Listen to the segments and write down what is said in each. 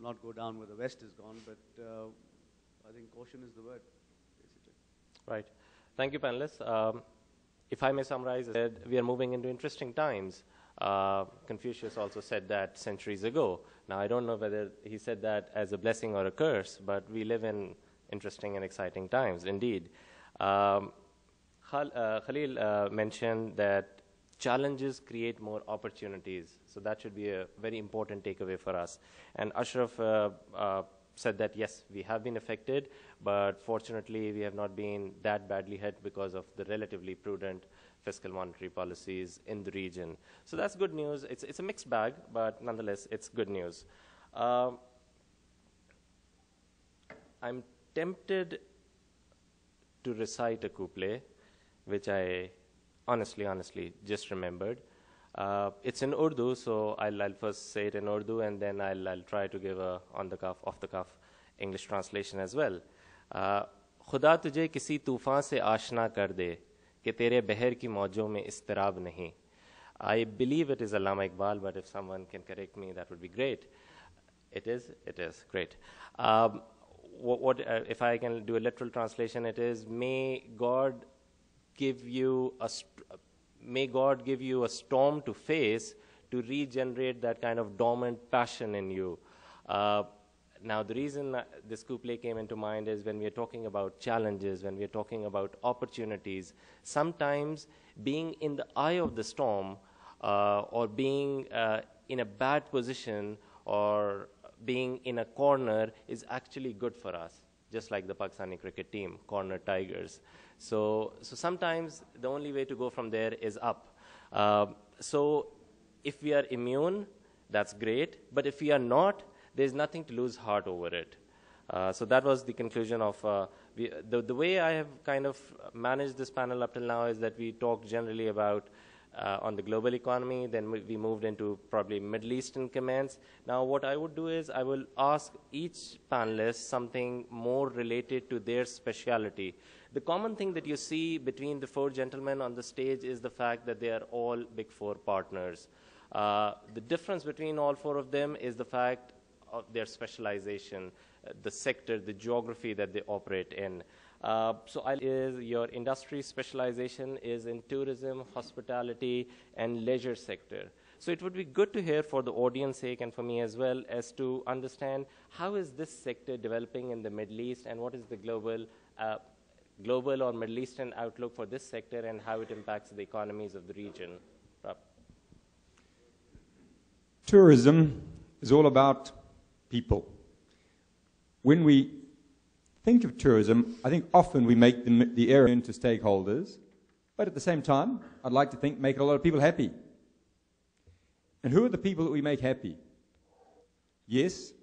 not go down where the West has gone, but I think caution is the word, basically. Right. Thank you, panelists. If I may summarize, we are moving into interesting times. Confucius also said that centuries ago. Now, I don't know whether he said that as a blessing or a curse, but we live in interesting and exciting times, indeed. Khalil mentioned that challenges create more opportunities. So that should be a very important takeaway for us. And Ashraf said that, yes, we have been affected, but fortunately, we have not been that badly hit because of the relatively prudent fiscal monetary policies in the region. So that's good news. It's a mixed bag, but nonetheless, it's good news. I'm tempted to recite a couplet, which I honestly just remembered. It's in Urdu, so I'll first say it in Urdu, and then I'll try to give a off-the-cuff English translation as well. खुदा तुझे किसी तूफान से आशना कर दे कि तेरे बहर की मौजों में इस्तराब नहीं. I believe it is Allama Iqbal, but if someone can correct me, that would be great. It is great. If I can do a literal translation, it is, may God give you a storm to face to regenerate that kind of dormant passion in you. Now, the reason this couplet came into mind is when we are talking about challenges, when we are talking about opportunities, sometimes being in the eye of the storm or being in a bad position or being in a corner is actually good for us, just like the Pakistani cricket team, corner tigers. So sometimes the only way to go from there is up. So if we are immune, that's great. But if we are not, there's nothing to lose heart over it. So that was the conclusion of the way I have kind of managed this panel up till now is that we talked generally about on the global economy, then we moved into probably Middle Eastern comments. Now what I would do is I will ask each panelist something more related to their specialty. The common thing that you see between the four gentlemen on the stage is the fact that they are all Big Four partners. The difference between all four of them is the fact of their specialization, the sector, the geography that they operate in. Your industry specialization is in tourism, hospitality, and leisure sector. So it would be good to hear for the audience sake and for me as well as to understand how is this sector developing in the Middle East and what is the global or Middle Eastern outlook for this sector and how it impacts the economies of the region. Rob. Tourism is all about people. When we think of tourism, I think often we make the error into stakeholders, but at the same time, I'd like to think make a lot of people happy. And who are the people that we make happy? Yes,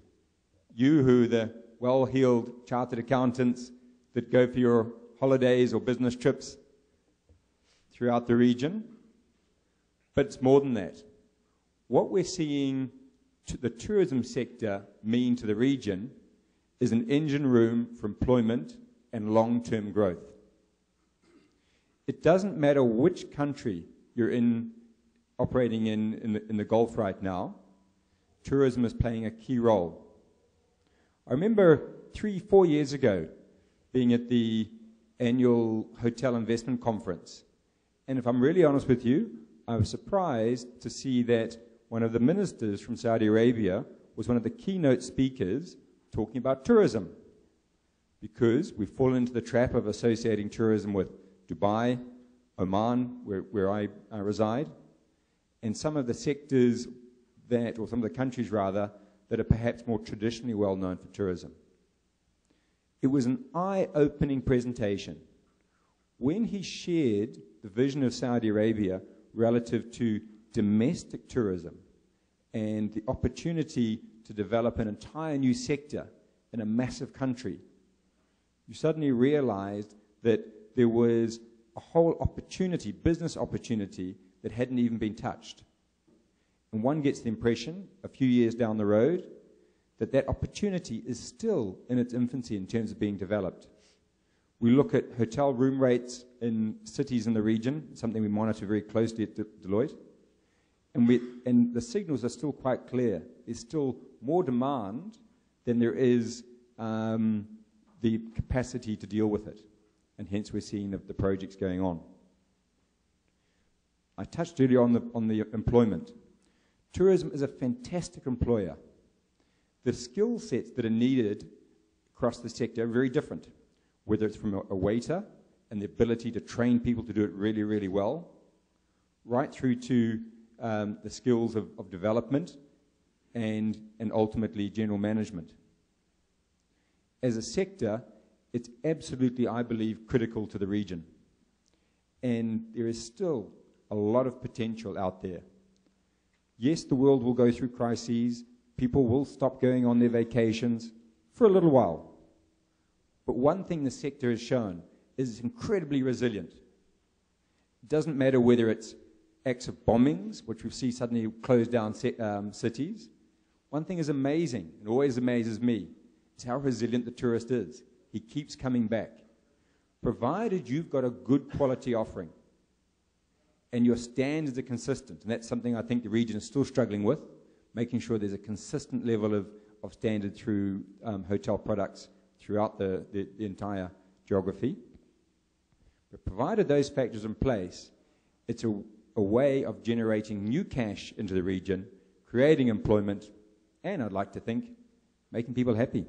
you who are the well-heeled chartered accountants that go for your holidays or business trips throughout the region, but it's more than that. What we're seeing the tourism sector mean to the region is an engine room for employment and long-term growth. It doesn't matter which country you're operating in the Gulf right now, tourism is playing a key role. I remember 3-4 years ago being at the annual Hotel Investment Conference, and if I'm really honest with you, I was surprised to see that one of the ministers from Saudi Arabia was one of the keynote speakers talking about tourism, because we've fallen into the trap of associating tourism with Dubai, Oman, where I reside, and some of the sectors or some of the countries rather, that are perhaps more traditionally well known for tourism. It was an eye-opening presentation. When he shared the vision of Saudi Arabia relative to domestic tourism and the opportunity to develop an entire new sector in a massive country, you suddenly realized that there was a whole opportunity, business opportunity, that hadn't even been touched. And one gets the impression, a few years down the road, that that opportunity is still in its infancy in terms of being developed. We look at hotel room rates in cities in the region, something we monitor very closely at Deloitte, and the signals are still quite clear. There's still more demand than there is the capacity to deal with it. And hence we're seeing the projects going on. I touched earlier on the employment. Tourism is a fantastic employer. The skill sets that are needed across the sector are very different, whether it's from a waiter and the ability to train people to do it really, really well, right through to the skills of development and ultimately general management. As a sector, it's absolutely, I believe, critical to the region. And there is still a lot of potential out there. Yes, the world will go through crises. People will stop going on their vacations for a little while. But one thing the sector has shown is it's incredibly resilient. It doesn't matter whether it's acts of bombings, which we see suddenly close down cities. One thing is amazing, and always amazes me, is how resilient the tourist is. He keeps coming back. Provided you've got a good quality offering and your standards are consistent, and that's something I think the region is still struggling with, making sure there's a consistent level of standard through hotel products throughout the entire geography. But provided those factors in place, it's a way of generating new cash into the region, creating employment, and I'd like to think, making people happy.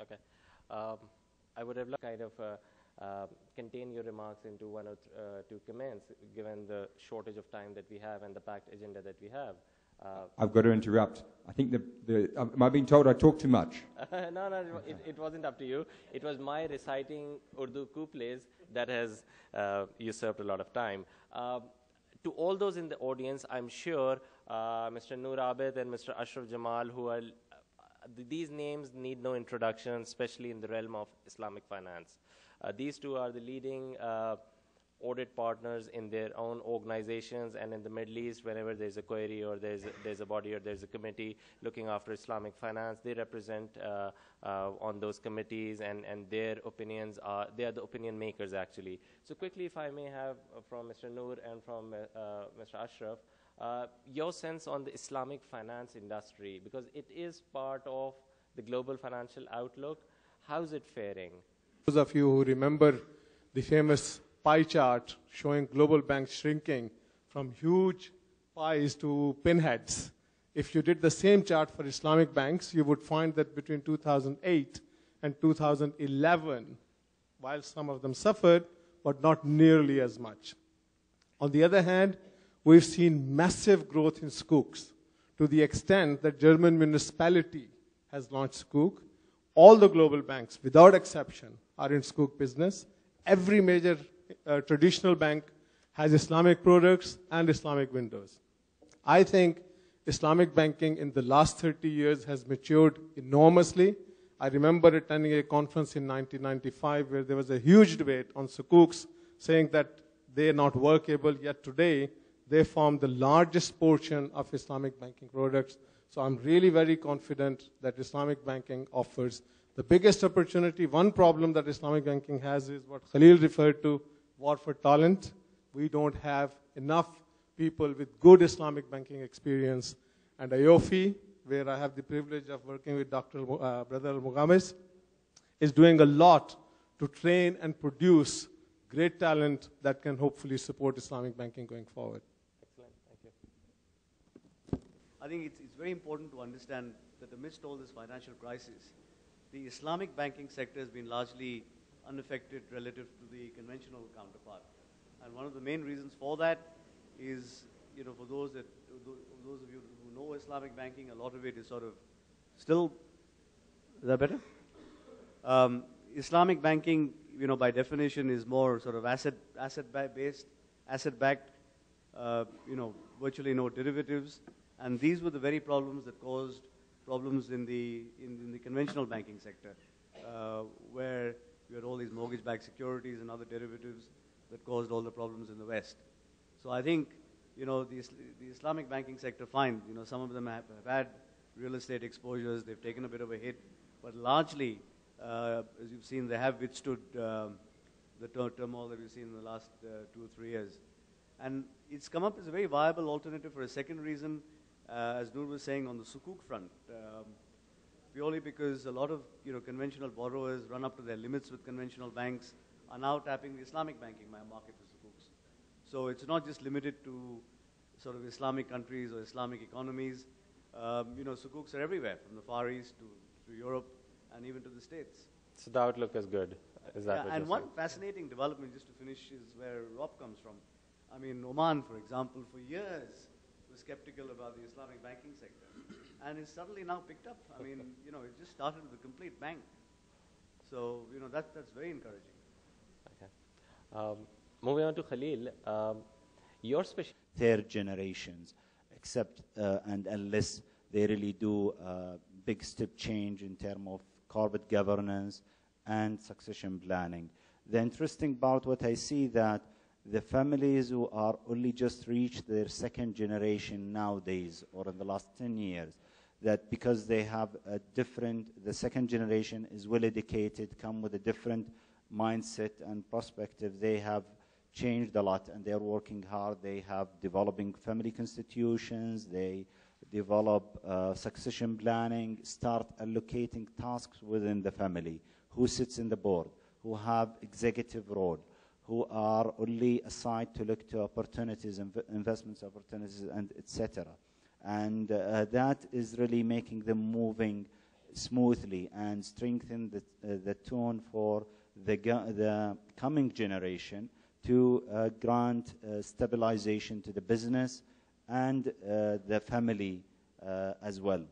Okay. I would have liked kind of contain your remarks into one or two comments, given the shortage of time that we have and the packed agenda that we have. I've got to interrupt. I think am I being told I talk too much? No, it wasn't up to you. It was my reciting Urdu couplets that has usurped a lot of time. To all those in the audience, I'm sure Mr. Noor Abid and Mr. Ashraf Jamal, who are these names need no introduction, especially in the realm of Islamic finance. These two are the leading audit partners in their own organizations, and in the Middle East, whenever there's a query or there's a body or there's a committee looking after Islamic finance, they represent on those committees, and their opinions are, they are the opinion makers actually. So quickly, if I may have from Mr. Noor and from Mr. Ashraf, your sense on the Islamic finance industry, because it is part of the global financial outlook. How's it faring? Those of you who remember the famous pie chart showing global banks shrinking from huge pies to pinheads, if you did the same chart for Islamic banks, you would find that between 2008 and 2011, while some of them suffered, but not nearly as much. On the other hand, we've seen massive growth in Skooks, to the extent that German municipality has launched Skook. All the global banks, without exception, are in Skook business. Every major traditional bank has Islamic products and Islamic windows. I think Islamic banking in the last 30 years has matured enormously. I remember attending a conference in 1995 where there was a huge debate on Sukooks saying that they are not workable, yet today they form the largest portion of Islamic banking products. So I'm really very confident that Islamic banking offers the biggest opportunity. One problem that Islamic banking has is what Khalil referred to, war for talent. We don't have enough people with good Islamic banking experience. And IOFI, where I have the privilege of working with Brother Al-Mugamis, is doing a lot to train and produce great talent that can hopefully support Islamic banking going forward. Excellent, thank you. I think it's very important to understand that amidst all this financial crisis, the Islamic banking sector has been largely unaffected relative to the conventional counterpart. And one of the main reasons for that is, for those of you who know Islamic banking, a lot of it is sort of still, is that better? Islamic banking, by definition is more sort of asset-based, asset-backed, virtually no derivatives. And these were the very problems that caused problems in the conventional banking sector, where you had all these mortgage-backed securities and other derivatives that caused all the problems in the West. So I think, the Islamic banking sector, fine, some of them have had real estate exposures, they've taken a bit of a hit, but largely, as you've seen, they have withstood the turmoil that we've seen in the last 2 or 3 years. And it's come up as a very viable alternative for a second reason, as Noor was saying, on the Sukuk front. purely because a lot of conventional borrowers run up to their limits with conventional banks, are now tapping the Islamic banking market for sukuks. So it's not just limited to sort of Islamic countries or Islamic economies. Sukuks are everywhere, from the Far East to Europe and even to the States. So the outlook is good. Is that what and you're one saying? fascinating development, just to finish, is where Rob comes from. I mean, Oman, for example, for years was skeptical about the Islamic banking sector, and it's suddenly now picked up. I mean, it just started with a complete bang. So, that's very encouraging. Okay. Moving on to Khalil, your special. Third generations, except and unless they really do a big step change in terms of corporate governance and succession planning. The interesting part, what I see that the families who are only just reached their second generation nowadays, or in the last 10 years, that because they have a different, the second generation is well educated, come with a different mindset and perspective, they have changed a lot and they're working hard. They have developing family constitutions, they develop succession planning, start allocating tasks within the family, who sits in the board, who have executive role, who are only assigned to look to opportunities, investments opportunities, and etc. And that is really making them moving smoothly and strengthen the tone for the coming generation to grant stabilization to the business and the family as well.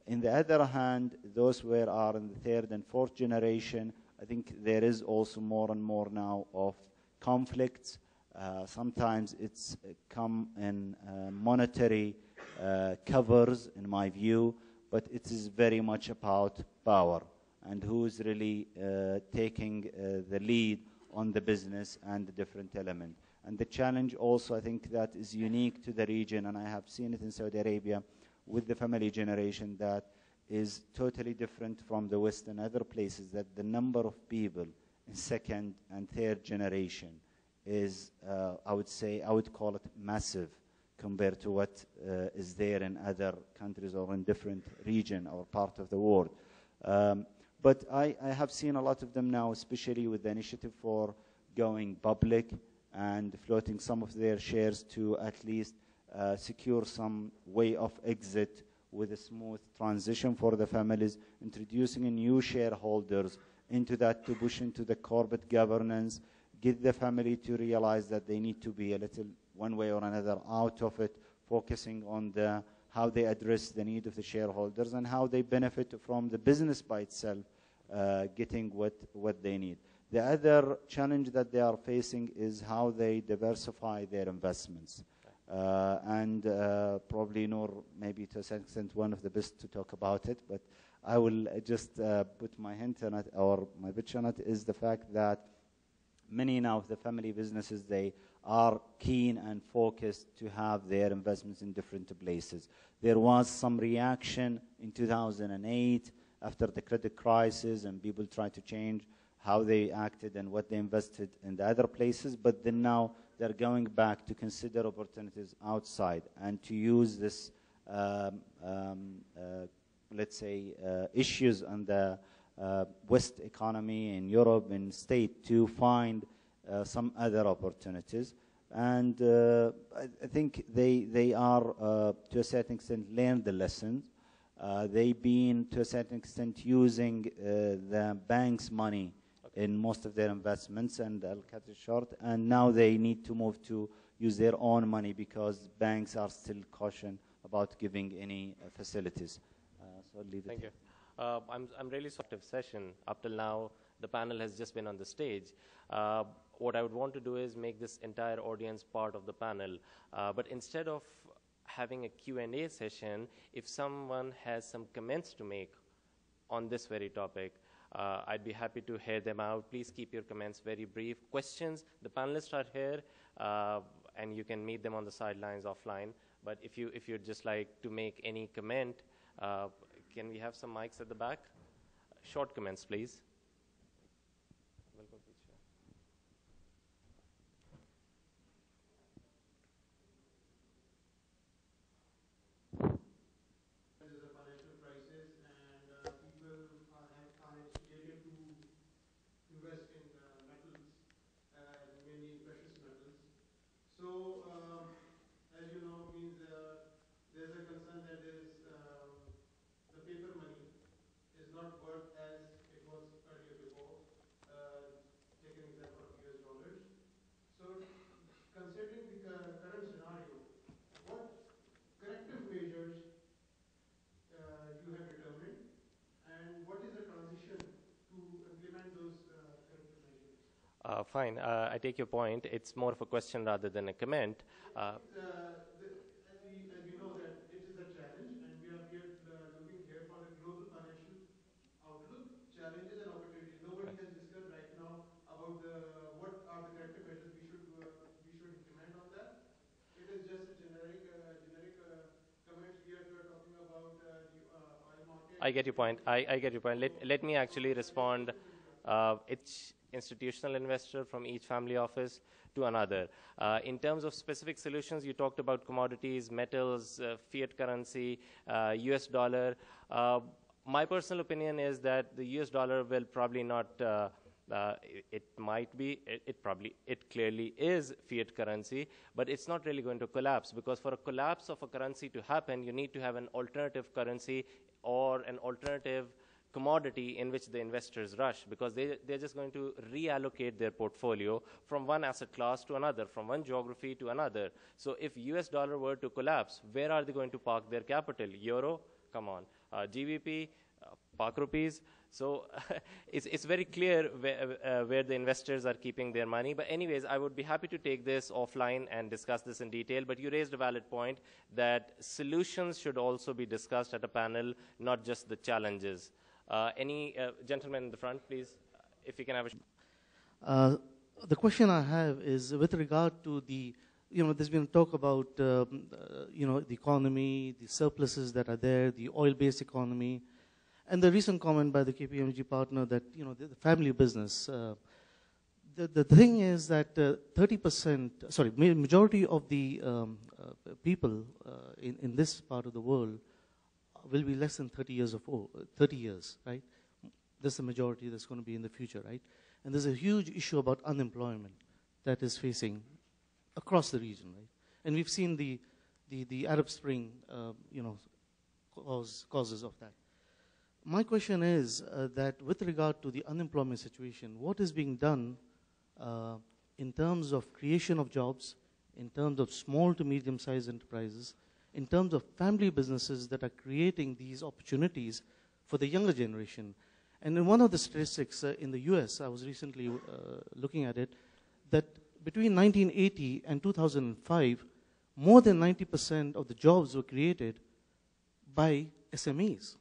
In the other hand, those who are in the third and fourth generation, I think there is also more and more now of conflicts. Sometimes it's come in monetary covers, in my view, but it is very much about power and who's really taking the lead on the business and the different element. And the challenge also, I think, that is unique to the region, and I have seen it in Saudi Arabia with the family generation, that is totally different from the West and other places, that the number of people in second and third generation is, I would call it massive compared to what is there in other countries or in different region or part of the world. But I have seen a lot of them now, especially with the initiative for going public and floating some of their shares to at least secure some way of exit with a smooth transition for the families, introducing new shareholders into that to push into the corporate governance, get the family to realize that they need to be a little, one way or another, out of it, focusing on how they address the need of the shareholders and how they benefit from the business by itself, getting what they need. The other challenge that they are facing is how they diversify their investments. And probably Noor, maybe to a certain extent, one of the best to talk about it, but I will just put my hint on it, or my pitch on it, is the fact that many now of the family businesses, they are keen and focused to have their investments in different places. There was some reaction in 2008 after the credit crisis, and people tried to change how they acted and what they invested in the other places, but then now they're going back to consider opportunities outside and to use this, let's say, issues on the West economy in Europe and state to find some other opportunities. And I think they are, to a certain extent, learned the lessons. They've been, to a certain extent, using the bank's money in most of their investments, and I'll cut it short. And now they need to move to use their own money because banks are still cautious about giving any facilities. So I'll leave it. Thank you. I'm really sorry of session. Up till now, the panel has just been on the stage. What I would want to do is make this entire audience part of the panel. But instead of having a Q&A session, if someone has some comments to make on this very topic, I'd be happy to hear them out. Please keep your comments very brief. Questions, the panelists are here, and you can meet them on the sidelines offline. But if you'd just like to make any comment, can we have some mics at the back? Short comments, please. Fine. I take your point. It's more of a question rather than a comment. As we know that it is a challenge, and we are looking here for a global financial outlook, challenges and opportunities. Nobody has discussed right now about what are the corrective measures we should implement on that. It is just a generic comments we are talking about the oil market. I get your point. I get your point. Let me actually respond. It's institutional investor from each family office to another. In terms of specific solutions, you talked about commodities, metals, fiat currency, US dollar. My personal opinion is that the US dollar will probably not, it might be, it clearly is fiat currency, but it's not really going to collapse, because for a collapse of a currency to happen, you need to have an alternative currency or an alternative commodity in which the investors rush, because they're just going to reallocate their portfolio from one asset class to another, from one geography to another. So if US dollar were to collapse, where are they going to park their capital? Euro? Come on. GBP? Pak rupees? So it's very clear where the investors are keeping their money. But anyways, I would be happy to take this offline and discuss this in detail. But you raised a valid point that solutions should also be discussed at a panel, not just the challenges. Any gentleman in the front, please, if you can have a... The question I have is with regard to the, there's been talk about, the economy, the surpluses that are there, the oil-based economy, and the recent comment by the KPMG partner that, the family business. The thing is that 30%, majority of the people in this part of the world will be less than 30 years, right? That's the majority that's going to be in the future, right? And there's a huge issue about unemployment that is facing across the region, right? And we've seen the Arab Spring, causes of that. My question is that with regard to the unemployment situation, what is being done in terms of creation of jobs, in terms of small to medium-sized enterprises, in terms of family businesses that are creating these opportunities for the younger generation? And in one of the statistics in the US, I was recently looking at it, that between 1980 and 2005, more than 90% of the jobs were created by SMEs.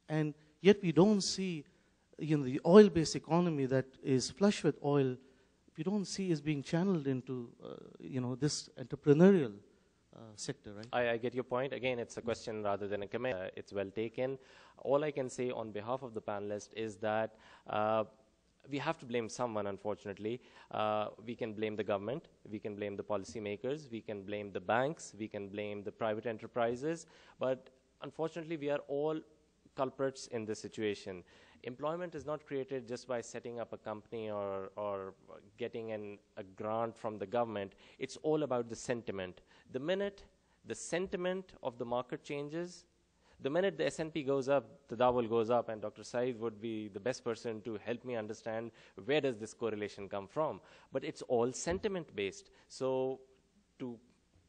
And yet we don't see, the oil-based economy that is flush with oil, we don't see is being channeled into, this entrepreneurial sector, right? I get your point. Again, it's a question rather than a comment. It's well taken. All I can say on behalf of the panelists is that we have to blame someone, unfortunately. We can blame the government, we can blame the policymakers, we can blame the banks, we can blame the private enterprises, but unfortunately we are all culprits in this situation. Employment is not created just by setting up a company or getting a grant from the government. It's all about the sentiment. The minute the sentiment of the market changes, the minute the S&P goes up, the Dow goes up, and Dr. Saeed would be the best person to help me understand where does this correlation come from. But it's all sentiment-based. So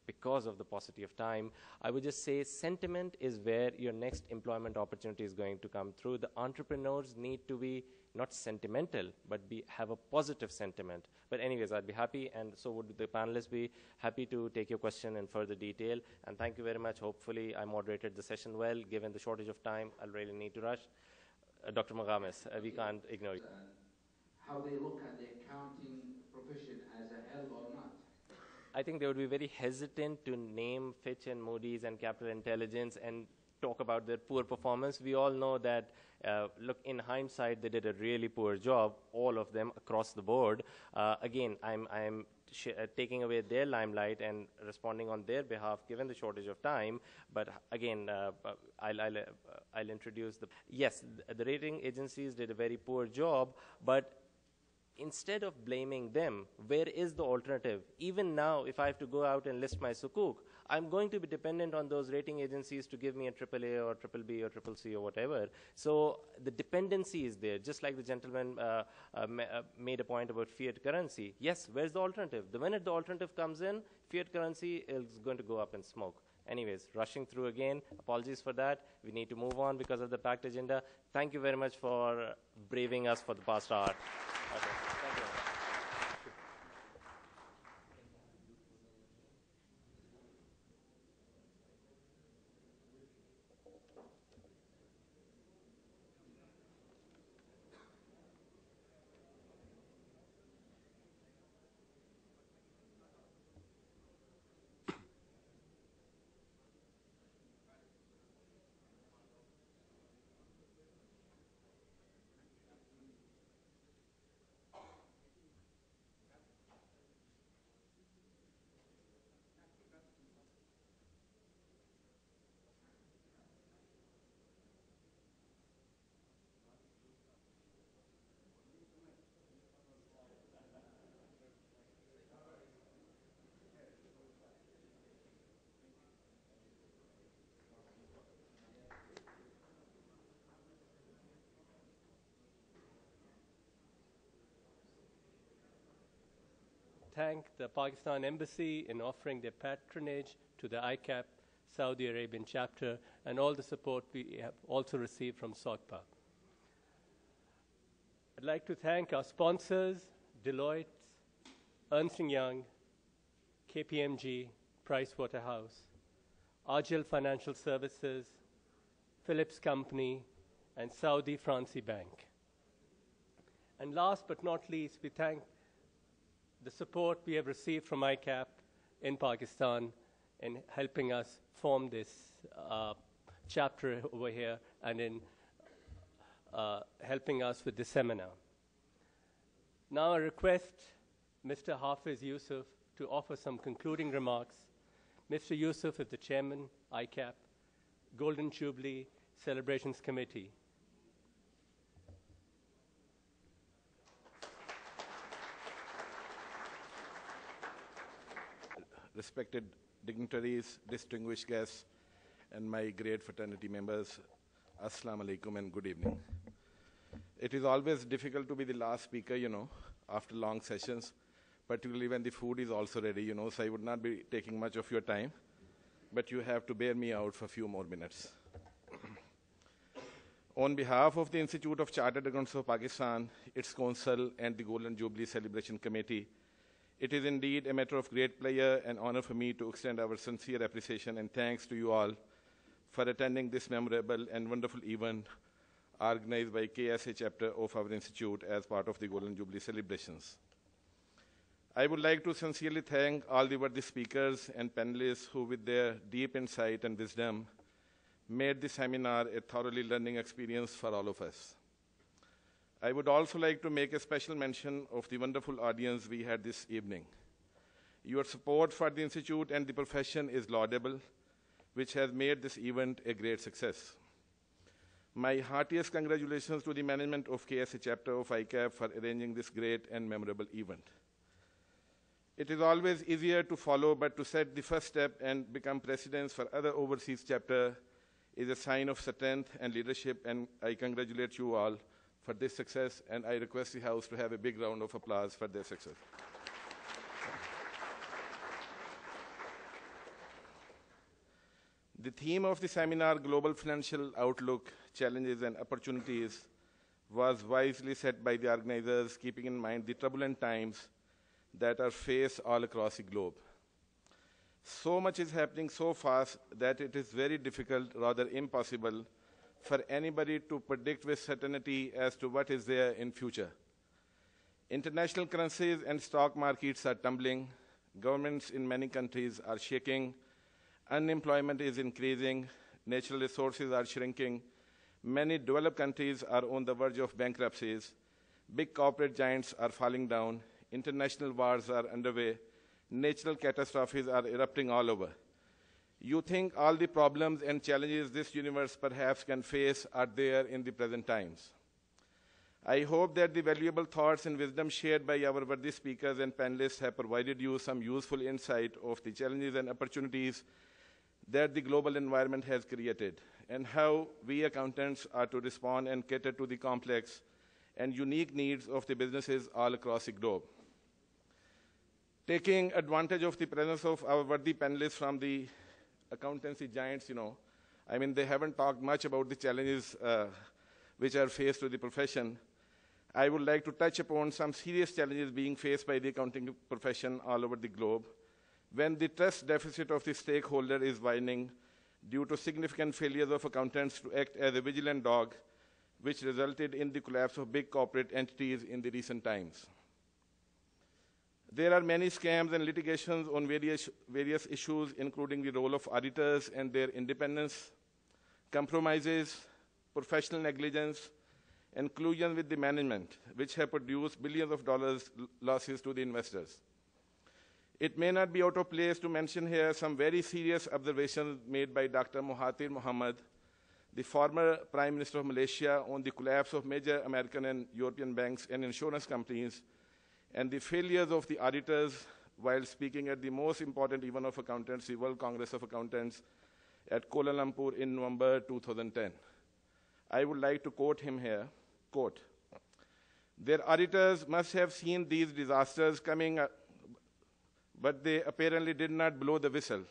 because of the paucity of time, I would just say sentiment is where your next employment opportunity is going to come through. The entrepreneurs need to be not sentimental, but have a positive sentiment. But anyways, I'd be happy, and so would the panelists be happy to take your question in further detail. And thank you very much. Hopefully, I moderated the session well. Given the shortage of time, I'll really need to rush. Dr. Magames, we can't ignore you. How they look at the accounting profession as a hell or not? I think they would be very hesitant to name Fitch and Moody's and Capital Intelligence and talk about their poor performance. We all know that, look, in hindsight, they did a really poor job, all of them across the board. Again, I'm taking away their limelight and responding on their behalf, given the shortage of time. But again, I'll introduce yes, the rating agencies did a very poor job, but instead of blaming them, where is the alternative? Even now, if I have to go out and list my sukuk, I'm going to be dependent on those rating agencies to give me a AAA or BBB or CCC or whatever. So the dependency is there, just like the gentleman made a point about fiat currency. Yes, where's the alternative? The minute the alternative comes in, fiat currency is going to go up in smoke. Anyways, rushing through again, apologies for that. We need to move on because of the packed agenda. Thank you very much for braving us for the past hour. Okay, thank you. thank the Pakistan Embassy in offering their patronage to the ICAP Saudi Arabian chapter and all the support we have also received from SOCPA. I'd like to thank our sponsors, Deloitte, Ernst & Young, KPMG, Pricewaterhouse, Argel Financial Services, Phillips Company, and Saudi Fransi Bank. And last but not least, we thank the support we have received from ICAP in Pakistan in helping us form this chapter over here and in helping us with this seminar. Now I request Mr. Hafiz Yusuf to offer some concluding remarks. Mr. Yusuf is the chairman, ICAP, Golden Jubilee Celebrations Committee. Respected dignitaries, distinguished guests, and my great fraternity members, Assalamu alaikum and good evening. It is always difficult to be the last speaker, after long sessions, particularly when the food is also ready, so I would not be taking much of your time, but you have to bear me out for a few more minutes. On behalf of the Institute of Chartered Accountants of Pakistan, its council, and the Golden Jubilee Celebration Committee, it is indeed a matter of great pleasure and honor for me to extend our sincere appreciation and thanks to you all for attending this memorable and wonderful event organized by KSA chapter of our institute as part of the Golden Jubilee celebrations. I would like to sincerely thank all the worthy speakers and panelists who, with their deep insight and wisdom, made the seminar a thoroughly learning experience for all of us. I would also like to make a special mention of the wonderful audience we had this evening. Your support for the Institute and the profession is laudable, which has made this event a great success. My heartiest congratulations to the management of KSA chapter of ICAP for arranging this great and memorable event. It is always easier to follow, but to set the first step and become precedents for other overseas chapters is a sign of strength and leadership, and I congratulate you all for this success, and I request the House to have a big round of applause for their success. The theme of the seminar, Global Financial Outlook, Challenges and Opportunities, was wisely set by the organizers, keeping in mind the turbulent times that are faced all across the globe. So much is happening so fast that it is very difficult, rather impossible, for anybody to predict with certainty as to what is there in future. International currencies and stock markets are tumbling, governments in many countries are shaking, unemployment is increasing, natural resources are shrinking, many developed countries are on the verge of bankruptcies, big corporate giants are falling down, international wars are underway, natural catastrophes are erupting all over. You think all the problems and challenges this universe perhaps can face are there in the present times. I hope that the valuable thoughts and wisdom shared by our worthy speakers and panelists have provided you some useful insight of the challenges and opportunities that the global environment has created, and how we accountants are to respond and cater to the complex and unique needs of the businesses all across the globe. Taking advantage of the presence of our worthy panelists from the accountancy giants, they haven't talked much about the challenges which are faced with the profession. I would like to touch upon some serious challenges being faced by the accounting profession all over the globe when the trust deficit of the stakeholder is widening due to significant failures of accountants to act as a vigilant dog, which resulted in the collapse of big corporate entities in the recent times. There are many scams and litigations on various issues, including the role of auditors and their independence, compromises, professional negligence, and collusion with the management, which have produced billions of dollars losses to the investors. It may not be out of place to mention here some very serious observations made by Dr. Mahathir Mohamad, the former Prime Minister of Malaysia, on the collapse of major American and European banks and insurance companies, and the failures of the auditors while speaking at the most important event of accountants, the World Congress of Accountants, at Kuala Lumpur in November 2010. I would like to quote him here, quote, "Their auditors must have seen these disasters coming but they apparently did not blow the whistle.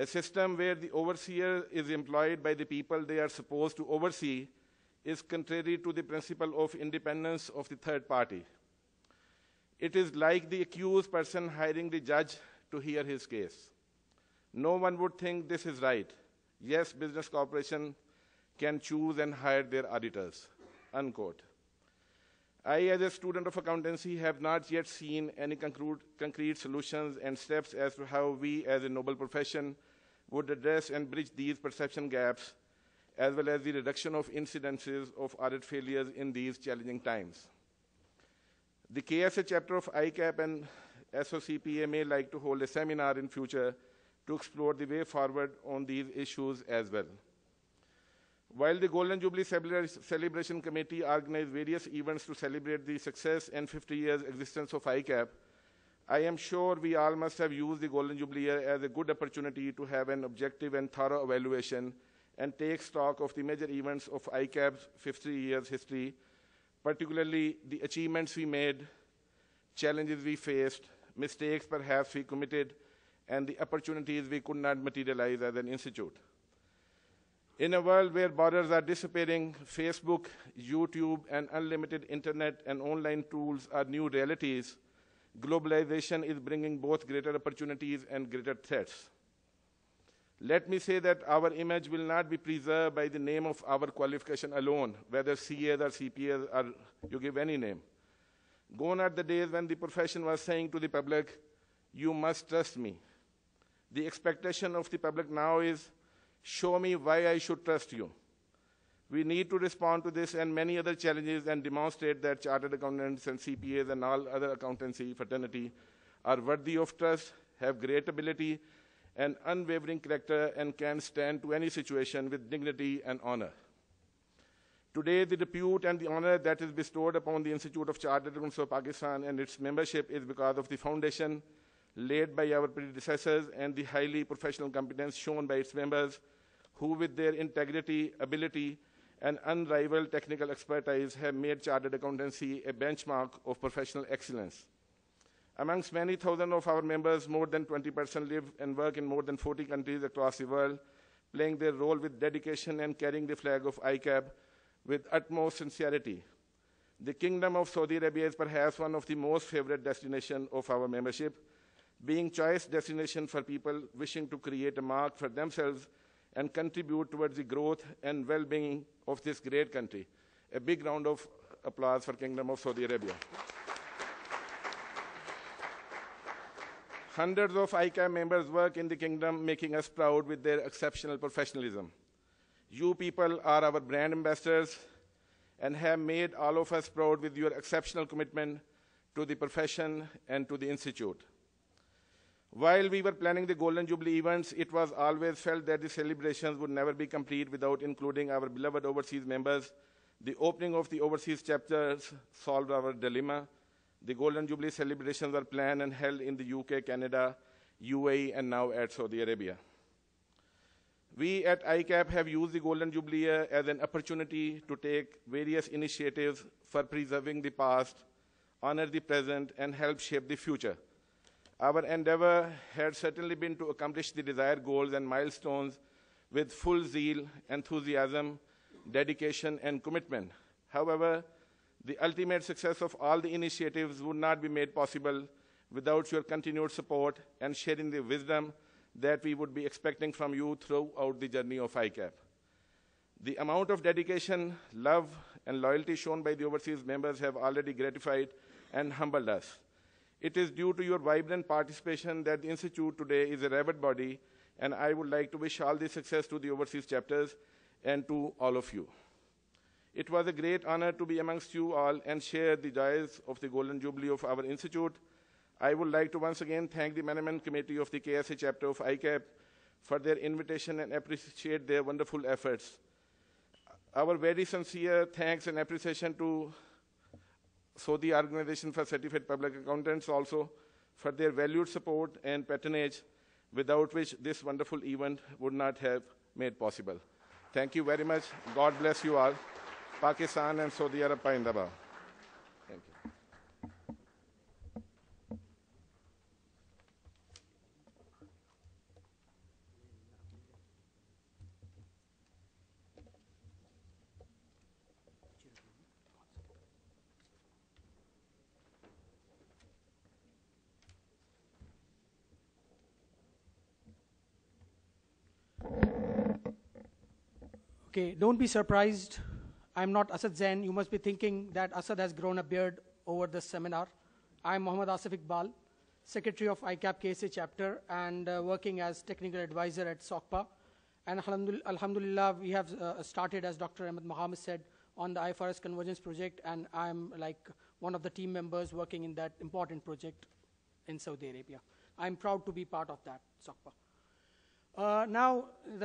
A system where the overseer is employed by the people they are supposed to oversee is contrary to the principle of independence of the third party. It is like the accused person hiring the judge to hear his case. No one would think this is right. Yes, business corporation can choose and hire their auditors, unquote. I, as a student of accountancy, have not yet seen any concrete solutions and steps as to how we, as a noble profession, would address and bridge these perception gaps, as well as the reduction of incidences of audit failures in these challenging times. The KSA chapter of ICAP and SOCPA may like to hold a seminar in future to explore the way forward on these issues as well. While the Golden Jubilee Celebration Committee organized various events to celebrate the success and 50 years existence of ICAP, I am sure we all must have used the Golden Jubilee year as a good opportunity to have an objective and thorough evaluation and take stock of the major events of ICAP's 50 years history, particularly the achievements we made, challenges we faced, mistakes perhaps we committed, and the opportunities we could not materialize as an institute. In a world where borders are disappearing, Facebook, YouTube, and unlimited internet and online tools are new realities, globalization is bringing both greater opportunities and greater threats. Let me say that our image will not be preserved by the name of our qualification alone, whether CAs or CPAs or you give any name. Gone are the days when the profession was saying to the public, you must trust me. The expectation of the public now is, show me why I should trust you. We need to respond to this and many other challenges and demonstrate that chartered accountants and CPAs and all other accountancy fraternity are worthy of trust, have great ability and unwavering character, and can stand to any situation with dignity and honor. Today, the repute and the honor that is bestowed upon the Institute of Chartered Accountants of Pakistan and its membership is because of the foundation laid by our predecessors and the highly professional competence shown by its members, who with their integrity, ability, and unrivaled technical expertise have made chartered accountancy a benchmark of professional excellence. Amongst many thousands of our members, more than 20% live and work in more than 40 countries across the world, playing their role with dedication and carrying the flag of ICAP with utmost sincerity. The Kingdom of Saudi Arabia is perhaps one of the most favorite destinations of our membership, being choice destination for people wishing to create a mark for themselves and contribute towards the growth and well-being of this great country. A big round of applause for Kingdom of Saudi Arabia. Hundreds of ICAP members work in the kingdom, making us proud with their exceptional professionalism. You people are our brand ambassadors and have made all of us proud with your exceptional commitment to the profession and to the institute. While we were planning the Golden Jubilee events, it was always felt that the celebrations would never be complete without including our beloved overseas members. The opening of the overseas chapters solved our dilemma. The Golden Jubilee celebrations were planned and held in the UK, Canada, UAE, and now at Saudi Arabia. We at ICAP have used the Golden Jubilee year as an opportunity to take various initiatives for preserving the past, honor the present, and help shape the future. Our endeavor had certainly been to accomplish the desired goals and milestones with full zeal, enthusiasm, dedication, and commitment. However, the ultimate success of all the initiatives would not be made possible without your continued support and sharing the wisdom that we would be expecting from you throughout the journey of ICAP. The amount of dedication, love, and loyalty shown by the overseas members have already gratified and humbled us. It is due to your vibrant participation that the Institute today is a rabid body, and I would like to wish all the success to the overseas chapters and to all of you. It was a great honor to be amongst you all and share the joys of the Golden Jubilee of our Institute. I would like to once again thank the Management Committee of the KSA chapter of ICAP for their invitation and appreciate their wonderful efforts. Our very sincere thanks and appreciation to Saudi Organization for Certified Public Accountants also for their valued support and patronage, without which this wonderful event would not have made possible. Thank you very much. God bless you all. Pakistan and Saudi Arabia Zindabad. Thank you. Okay, don't be surprised. I'm not Asad Zain. You must be thinking that Asad has grown a beard over this seminar. I'm Mohammad Asif Iqbal, Secretary of ICAP KSA chapter and working as technical advisor at SOCPA. And alhamdulillah, we have started, as Dr. Ahmed Mohammed said, on the IFRS convergence project, and I'm like one of the team members working in that important project in Saudi Arabia. I'm proud to be part of that, SOCPA. Now, the